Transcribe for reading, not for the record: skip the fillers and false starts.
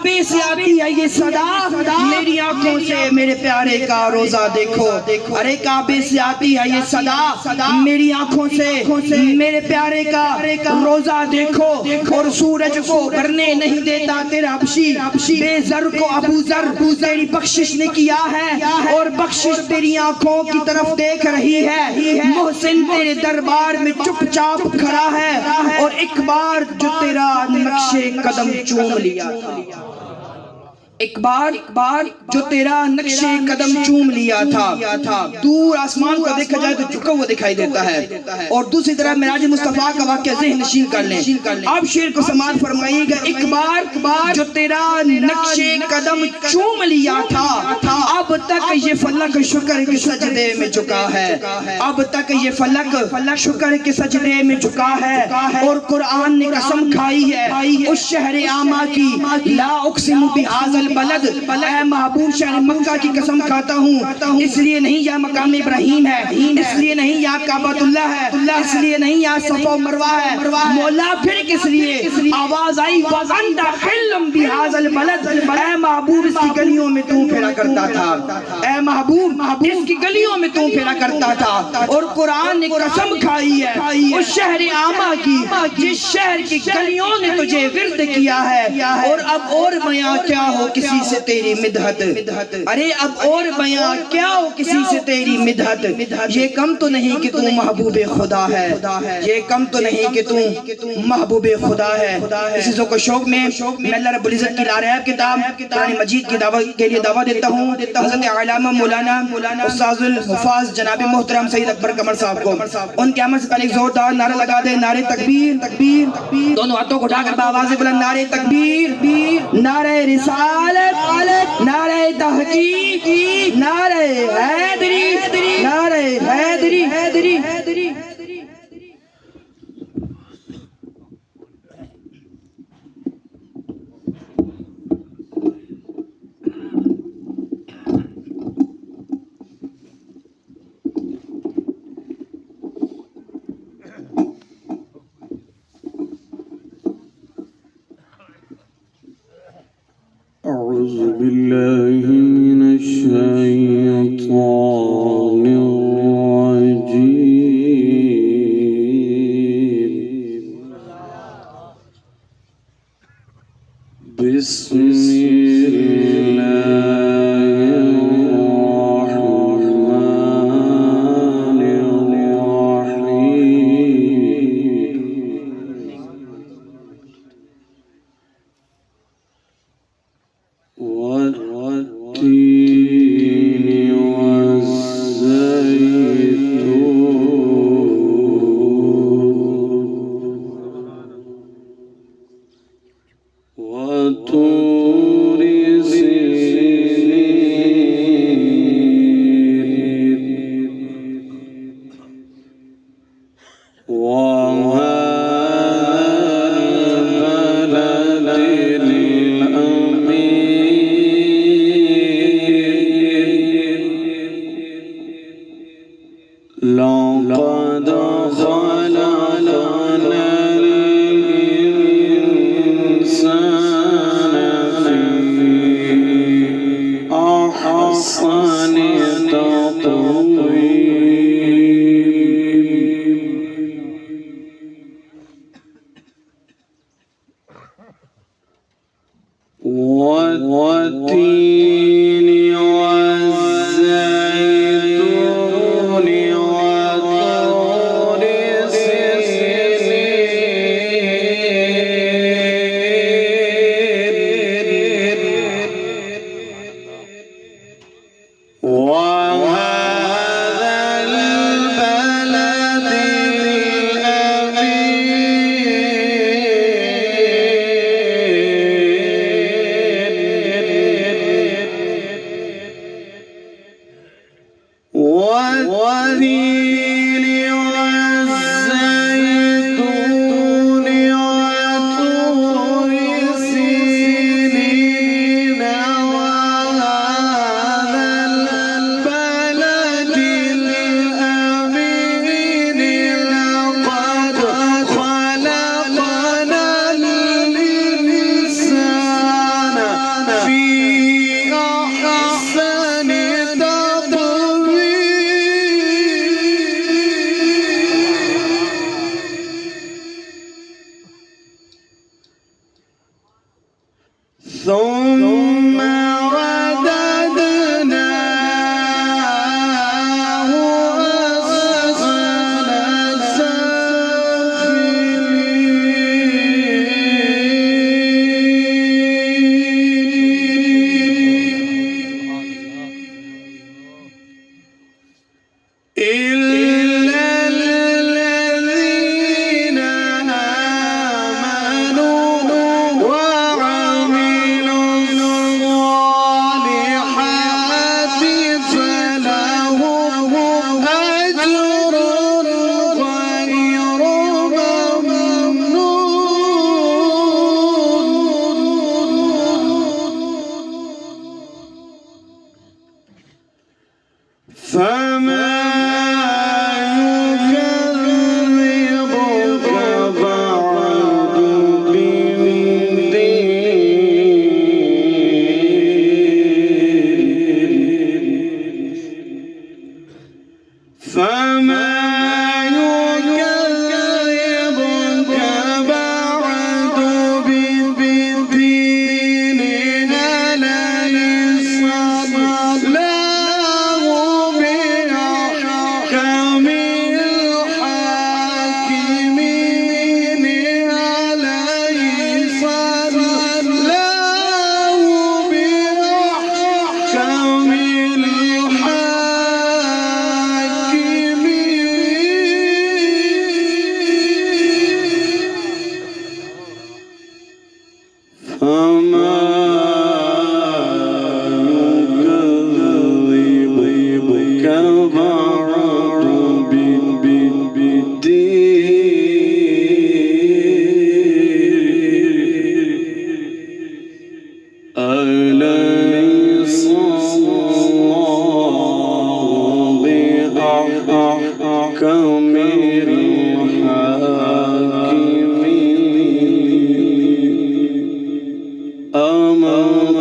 کعبے سے آتی ہے یہ صدا، میری آنکھوں سے میرے پیارے کا روزہ دیکھو۔ ارے کعبے سے آتی ہے یہ صدا، میری آنکھوں سے میرے پیارے کا روزہ دیکھو۔ اور سورج کو کرنے نہیں دیتا تیرا حبشی، بے زر کو ابو ذر تیری بخشش نے کیا ہے، اور بخشش تیری آنکھوں کی طرف دیکھ رہی ہے۔ محسن تیرے دربار میں چپ چاپ کھڑا ہے، اور ایک بار جو تیرا نقش قدم چوم لیا تھا، ایک بار جو تیرا نقش قدم چوم لیا تھا۔ دور آسمان کو دیکھا جائے تو جھکا ہوا دکھائی دیتا ہے، اور دوسری طرف معراج مصطفیٰ کا واقعہ ذہن نشین کر لیں۔ اب شعر کو سماعت فرمائیے گا۔ ایک بار جو تیرا نقش قدم چوم لیا تھا، اب تک یہ فلک شکر کے سجدے میں جھکا ہے، اب تک یہ فلک شکر کے سجدے میں جھکا ہے۔ اور قرآن نے قسم کھائی ہے اس شہر عامہ کی، لا اقسم بہذا البلد، اے محبوب شہر مکہ کی قسم کھاتا ہوں، اس لیے نہیں یا مقام ابراہیم ہے، اس لیے نہیں یا کعبۃ اللہ ہے، اس لیے نہیں یا صفا و مروہ ہے، مولا پھر کس لیے؟ آواز آئی وَأَنْتَ حِلٌّ بِهَذَا الْبَلَدِ، اے محبوب اس کی گلیوں میں تو پھیرا کرتا تھا، اے محبوب اس کی گلیوں میں تو پھیرا کرتا تھا۔ اور قرآن نے قسم کھائی ہے اس شہر عامہ کی، جس شہر کی گلیوں نے تجھے ورد کیا ہے۔ اور اب اور بیاں کیا ہو کسی سے تیری مدحت، ارے اب اور بیاں کیا ہو کسی سے تیری مدحت، یہ کم تو نہیں کہ تو محبوب خدا ہے، یہ کم تو نہیں کہ تو محبوب خدا ہے۔ اسی ذوق و شوق میں اللہ رب العزت کی لاریب کتاب قرآن مجید کی دعوت کے لیے دعوت دیتا ہوں حضرت علامہ مولانا استاذ الحفاظ جناب محترم سید اکبر قمر صاحب کو۔ ان کے عمل سے پہلے ایک زوردار نعرہ لگا دے، نعرہ تکبیر، تکبیر، دونوں ہاتھوں کو اٹھا کر بآواز بلند نعرہ تکبیر، نعرہ رسالت، نعرہ تحقیق، نعرہ حیدری، نعرہ حیدری۔ أعوذ بالله من الشيطان الرجيم، بسم الله الرحمن الرحيم، والتين والزيتون وطور سينين وهذا البلد لقد خلقنا الإنسان في أحسن تقويم، والتين والزيتون وطور سينين وهذا البلد الأمين ثم رددناه أسفل سافلين إلا الذين آمنوا وعملوا الصالحات فلهم أجر غير ممنون فما يكذبك بعد بالدين فما يكذبك بعد بالدين أليس الله بأحكم الحاكمين أليس الله بأحكم الحاكمين فما يكذبك بعد بالدين أليس الله بأحكم الحاكمين أمر